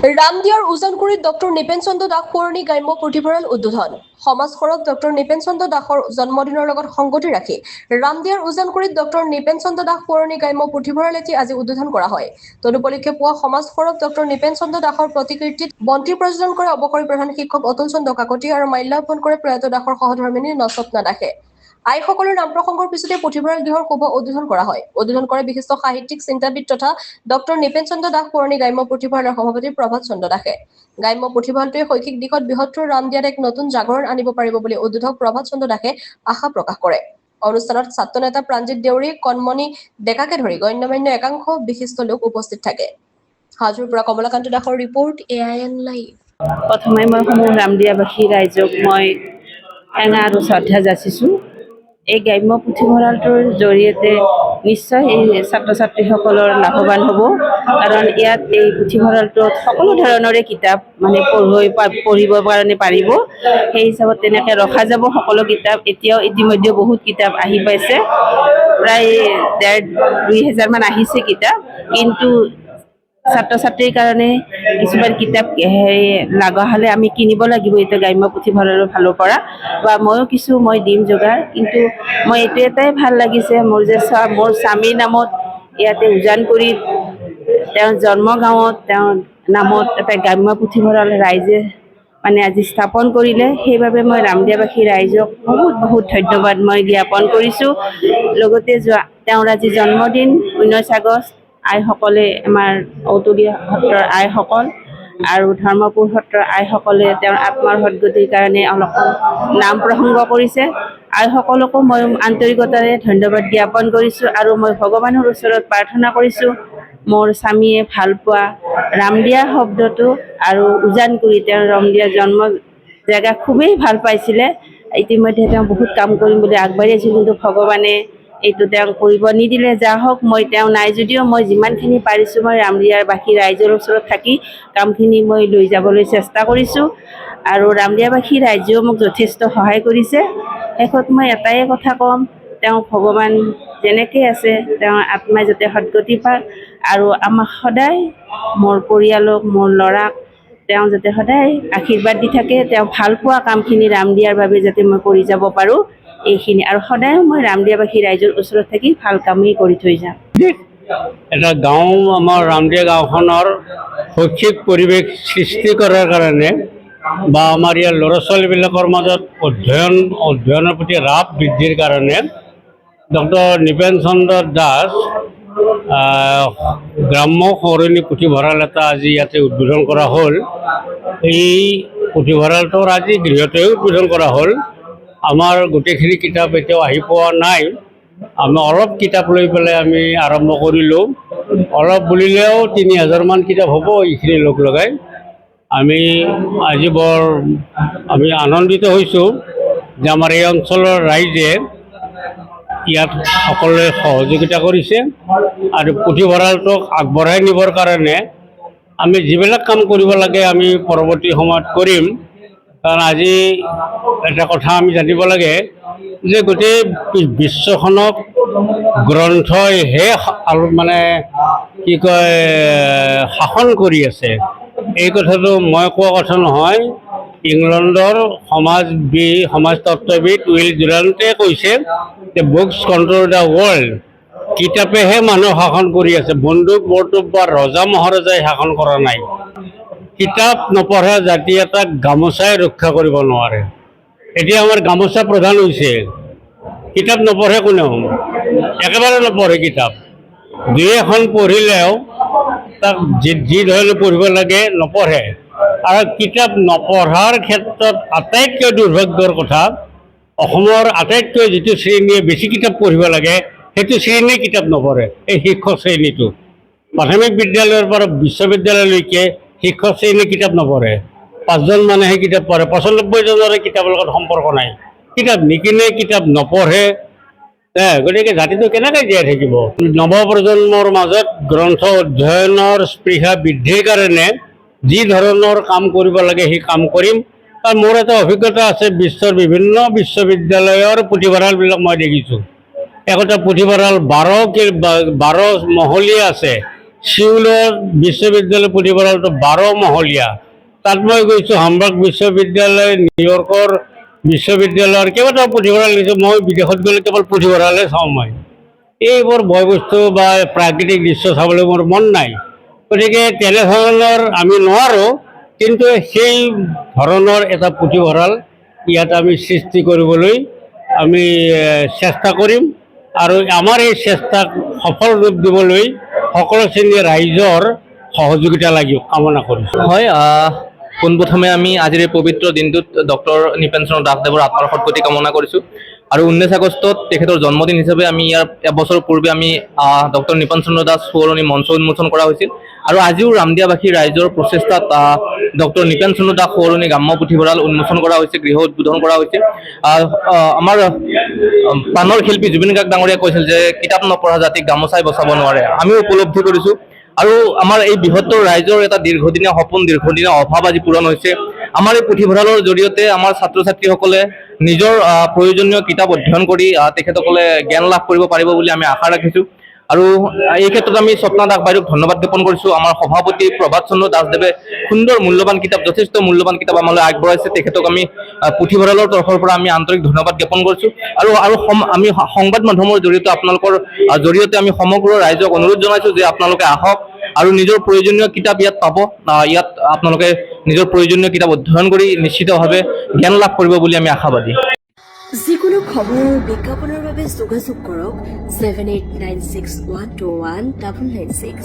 ৰামদিয়াৰ উজানগুৰিত doctor Nipen Chandra Das পুৰণি গ্ৰাম্য পুথিভঁৰাল উদ্বোধন। সমাজ সেৱক ডক্টৰ নিপেন চন্দ্ৰ দাসৰ জন্মদিনৰ লগত সংগতি ৰাখি ৰামদিয়াৰ উজানগুৰিত ডক্টৰ নিপেন চন্দ্ৰ দাস পুৰণি গ্ৰাম্য পুথিভঁৰাল এটি আজি উদ্বোধন কৰা হয়। তদুপলক্ষে পুৱা সমাজ সেৱক ডক্টৰ নিপেন চন্দ্ৰ দাসৰ প্ৰতিকৃতিত বন্তি প্ৰজ্বলন কৰে অৱসৰী প্ৰধান শিক্ষক অতুল চন্দ্ৰ কাকতি আৰু মাল্যাৰ্পণ কৰে প্ৰয়াত দাসৰ সহধৰ্মিনী নস্বপ্না দাসে। আইসকলৰ নাম প্ৰসংগৰ পিছতে পুথিভঁৰাল গৃহৰ শুভ উদ্বোধন কৰা হয়। উদ্বোধন কৰে বিশিষ্ট সাহিত্যিক চিন্তাবিদ তথা ডক্টৰ নিপেন চন্দ্ৰ দাস পুৰণি গ্ৰাম্য পুথিভঁৰালৰ সভাপতি প্ৰভাত চন্দ্ৰ দাসে। গ্ৰাম্য পুথিভঁৰালটোৱে শৈক্ষিক দিশত বৃহত্তৰ ৰামদিয়াত এক নতুন জাগৰণ আনিব পাৰিব বুলি উদ্বোধক প্ৰভাত চন্দ্ৰ দাসে আশা প্ৰকাশ কৰে। অনুষ্ঠানত ছাত্ৰ নেতা প্ৰাঞ্জিত দেউৰী, কণমণি ডেকাকে ধৰি গণ্যমান্য একাংশ বিশিষ্ট লোক উপস্থিত থাকে। হাজোৰ পৰা কমলাকান্ত দাসৰ ৰিপৰ্ট, AIN লাইভ। প্ৰথমে মই সমূহ ৰামদিয়াবাসী ৰাইজক মই সেৱা আৰু শ্ৰদ্ধা যাচিছোঁ। এই গ্ৰাম্য পুথিভঁৰালটোৰ জৰিয়তে নিশ্চয় এই ছাত্ৰ ছাত্ৰীসকলৰ লাভৱান হ'ব, কাৰণ ইয়াত এই পুথিভঁৰালটোত সকলো ধৰণৰে কিতাপ পঢ়িব কাৰণে পাৰিব। সেই হিচাপত তেনেকৈ ৰখা যাব সকলো কিতাপ। এতিয়াও ইতিমধ্যে বহুত কিতাপ আহি পাইছে, প্ৰায় 1,500-2,000 মান আহিছে কিতাপ। কিন্তু ছাত্ৰ ছাত্ৰীৰ কাৰণে কিছুমান কিতাপ লগা হ'লে আমি কিনিব লাগিব এতিয়া গ্ৰাম্য পুথিভঁৰালৰ ফালৰ পৰা, বা ময়ো মই দিম যোগাৰ। কিন্তু মই এইটো এটাই ভাল লাগিছে, মোৰ স্বামীৰ নামত ইয়াতে উজানগুৰিত তেওঁৰ জন্মগাঁৱত তেওঁৰ নামত এটা গ্ৰাম্য পুথিভঁৰাল ৰাইজে আজি স্থাপন কৰিলে। সেইবাবে মই ৰামদিয়াবাসী ৰাইজক বহুত বহুত ধন্যবাদ মই জ্ঞাপন কৰিছোঁ। লগতে তেওঁৰ আজি জন্মদিন 19 আগষ্ট। আইসকলে, আমাৰ ঔতুলীয়া সত্ৰৰ আইসকল আৰু ধৰ্মপুৰ সত্ৰৰ আইসকলে তেওঁৰ আত্মাৰ সদ্গতিৰ কাৰণে অলপ নাম প্ৰসংগ কৰিছে। আইসকলকো মই আন্তৰিকতাৰে ধন্যবাদ জ্ঞাপন কৰিছোঁ আৰু মই ভগৱানৰ ওচৰত প্ৰাৰ্থনা কৰিছোঁ মোৰ স্বামীয়ে ভাল পোৱা ৰামদিয়া শব্দটো আৰু উজানগুৰি, তেওঁৰ ৰামদিয়া জন্ম জেগা খুবেই ভাল পাইছিলে। ইতিমধ্যে তেওঁ বহুত কাম কৰিম বুলি আগবাঢ়ি আছিল, কিন্তু ভগৱানে এইটো তেওঁক কৰিব নিদিলে। যা হওক, তেওঁ নাই যদিও মই যিমানখিনি পাৰিছোঁ মই ৰামদিয়াবাসী ৰাইজৰ ওচৰত থাকি কামখিনি মই লৈ যাবলৈ চেষ্টা কৰিছোঁ, আৰু ৰামদিয়াবাসী ৰাইজেও মোক যথেষ্ট সহায় কৰিছে। শেষত মই এটাই কথা ক'ম, তেওঁ ভগৱান যেনেকৈ আছে তেওঁৰ আত্মাই যাতে সদ্গতি পায়, আৰু আমাক সদায়, মোৰ পৰিয়ালক, মোৰ ল'ৰাক তেওঁ যাতে সদায় আশীৰ্বাদ দি থাকে। তেওঁ ভাল পোৱা কামখিনি ৰামদিয়াৰ বাবে যাতে মই কৰি যাব পাৰোঁ, এইখিনি। আৰু সদায় মই ৰামদিয়াবাসী ৰাইজৰ ওচৰত থাকি ভাল কামেই কৰি থৈ যাম। এটা গাঁও, আমাৰ ৰামদিয়া গাঁওখনৰ শৈক্ষিক পৰিৱেশ সৃষ্টি কৰাৰ কাৰণে বা আমাৰ ইয়াৰ ল'ৰা ছোৱালীবিলাকৰ মাজত অধ্যয়নৰ প্ৰতি ৰাপ বৃদ্ধিৰ কাৰণে ডক্টৰ নিপেন চন্দ্ৰ দাস গ্ৰাম্য সৌৰণী পুথিভঁৰাল এটা আজি ইয়াতে উদ্বোধন কৰা হ'ল। এই পুথিভঁৰালটোৰ আজি গৃহতেও উদ্বোধন কৰা হ'ল। আমাৰ গোটেইখিনি কিতাপ এতিয়াও আহি পোৱা নাই। আমি অলপ কিতাপ লৈ পেলাই আমি আৰম্ভ কৰিলোঁ। অলপ বুলিলেও 3,000 মান কিতাপ হ'ব এইখিনি লগ লগাই। আমি আজি আমি আনন্দিত হৈছোঁ যে আমাৰ এই অঞ্চলৰ ৰাইজে ইয়াত সকলোৱে সহযোগিতা কৰিছে, আৰু পুথিভঁৰালটোক আগবঢ়াই নিবৰ কাৰণে আমি যিবিলাক কাম কৰিব লাগে আমি পৰৱৰ্তী সময়ত কৰিম। কাৰণ আজি এটা কথা আমি জানিব লাগে যে গোটেই বিশ্বখনক গ্ৰন্থইহে শাসন কৰি আছে। এই কথাটো মই কোৱা কথা নহয়, ইংলেণ্ডৰ সমাজতত্ত্ববিদ উইল ডুৰাণ্টে কৈছে যে বুকছ কণ্ট্ৰল দ্য ৱৰ্ল্ড। কিতাপেহে মানুহ শাসন কৰি আছে, বন্দুক বৰতোপ বা ৰজা মহাৰজাই শাসন কৰা নাই। কিতাপ নপঢ়া জাতি এটাক গামোচাই ৰক্ষা কৰিব নোৱাৰে। এতিয়া আমাৰ গামোচা প্ৰধান হৈছে, কিতাপ নপঢ়ে কোনেও, একেবাৰে নপঢ়ে কিতাপ। দুই এখন পঢ়িলেও তাক যি ধৰণে পঢ়িব লাগে নপঢ়ে। আৰু কিতাপ নপঢ়াৰ ক্ষেত্ৰত আটাইতকৈ দুৰ্ভাগ্যৰ কথা, অসমৰ আটাইতকৈ যিটো শ্ৰেণীয়ে বেছি কিতাপ পঢ়িব লাগে সেইটো শ্ৰেণীয়ে কিতাপ নপঢ়ে। এই শিক্ষক শ্ৰেণীটো, প্ৰাথমিক বিদ্যালয়ৰ পৰা বিশ্ববিদ্যালয়লৈকে শিক্ষক শ্ৰেণীয়ে কিতাপ নপঢ়ে। 5জন মানুহে কিতাপ পঢ়ে, 95জনৰে কিতাপৰ লগত সম্পৰ্ক নাই। কিতাপ নিকিনে, কিতাপ নপঢ়ে। গতিকে জাতিটো কেনেকৈ জীয়াই থাকিব? নৱপ্ৰজন্মৰ মাজত গ্ৰন্থ অধ্যয়নৰ স্পৃহা বৃদ্ধিৰ কাৰণে যি ধৰণৰ কাম কৰিব লাগে সেই কাম কৰিম। আৰু মোৰ এটা অভিজ্ঞতা আছে, বিশ্বৰ বিভিন্ন বিশ্ববিদ্যালয়ৰ পুথিভঁৰালবিলাক মই দেখিছোঁ। একোটা পুথিভঁৰাল 12 মহলীয়া আছে, চিউলৰ বিশ্ববিদ্যালয় পুথিভঁৰালটো 12 মহলীয়া। তাত মই গৈছোঁ হামবাৰ্গ বিশ্ববিদ্যালয়, নিউয়ৰ্কৰ বিশ্ববিদ্যালয়ৰ কেইবাটাও পুথিভঁৰাল গৈছোঁ। মই বিদেশত গ'লে কেৱল পুথিভঁৰালে চাওঁ মই। এইবোৰ বয় বস্তু বা প্ৰাকৃতিক দৃশ্য চাবলৈ মোৰ মন নাই। গতিকে তেনেধৰণৰ আমি নোৱাৰোঁ, কিন্তু সেই ধৰণৰ এটা পুথিভঁৰাল ইয়াত আমি সৃষ্টি কৰিবলৈ আমি চেষ্টা কৰিম আৰু আমাৰ এই চেষ্টাক সফল ৰূপ দিবলৈ সকলো শ্ৰেণীৰ ৰাইজৰ সহযোগিতা লাগিব কামনা কৰিছোঁ। হয়, পোনপ্ৰথমে আমি আজিৰ এই পবিত্ৰ দিনটোত ডক্টৰ নৃপেন চন্দ্ৰ দাসদেৱৰ আত্মাৰ সদ্গতি কামনা কৰিছোঁ। আৰু 19 আগষ্টত তেখেতৰ জন্মদিন হিচাপে আমি ইয়াৰ এবছৰ পূৰ্বে আমি ডক্টৰ নৃপেন চন্দ্ৰ দাস সোঁৱৰণী মঞ্চ উন্মোচন কৰা হৈছিল। আৰু আজিও ৰামদিয়াবাসী ৰাইজৰ প্ৰচেষ্টাত ডক্টৰ নৃপেন চন্দ্ৰ দাস সোঁৱৰণী গ্ৰাম্য পুথিভঁৰাল উন্মোচন কৰা হৈছে, গৃহ উদ্বোধন কৰা হৈছে। আমাৰ প্ৰাণৰ শিল্পী জুবিন গাৰ্গ ডাঙৰীয়াই কৈছিল যে কিতাপ নপঢ়া জাতিক গামোচাই বচাব নোৱাৰে। আমিও উপলব্ধি কৰিছোঁ আৰু আমাৰ এই বৃহত্তৰ ৰাইজৰ এটা দীৰ্ঘদিনীয়া সপোন, দীৰ্ঘদিনীয়া অভাৱ আজি পূৰণ হৈছে। আমাৰ এই পুথিভঁৰালৰ জৰিয়তে আমাৰ ছাত্ৰ ছাত্ৰীসকলে নিজৰ প্ৰয়োজনীয় কিতাপ অধ্যয়ন কৰি তেখেতসকলে জ্ঞান লাভ কৰিব পাৰিব বুলি আমি আশা ৰাখিছোঁ। আৰু এই ক্ষেত্ৰত আমি স্বপ্না দাস বাইদেউক ধন্যবাদ জ্ঞাপন কৰিছোঁ। আমাৰ সভাপতি প্ৰভাত চন্দ্ৰ দাসদেৱে সুন্দৰ মূল্যৱান কিতাপ, যথেষ্ট মূল্যৱান কিতাপ আমালৈ আগবঢ়াইছে। তেখেতক আমি পুথিভঁৰালৰ তৰফৰ পৰা আমি আন্তৰিক ধন্যবাদ জ্ঞাপন কৰিছোঁ। আৰু আমি সংবাদ মাধ্যমৰ জৰিয়তে আপোনালোকৰ জৰিয়তে আমি সমগ্ৰ ৰাইজক অনুৰোধ জনাইছোঁ যে আপোনালোকে আহক আৰু নিজৰ প্ৰয়োজনীয় কিতাপ ইয়াত পাব। ইয়াত আপোনালোকে নিজৰ প্ৰয়োজনীয় কিতাপ অধ্যয়ন কৰি নিশ্চিতভাৱে জ্ঞান লাভ কৰিব বুলি আমি আশাবাদী। যিকোনো খবৰ আৰু বিজ্ঞাপনৰ বাবে যোগাযোগ কৰক 7896121996।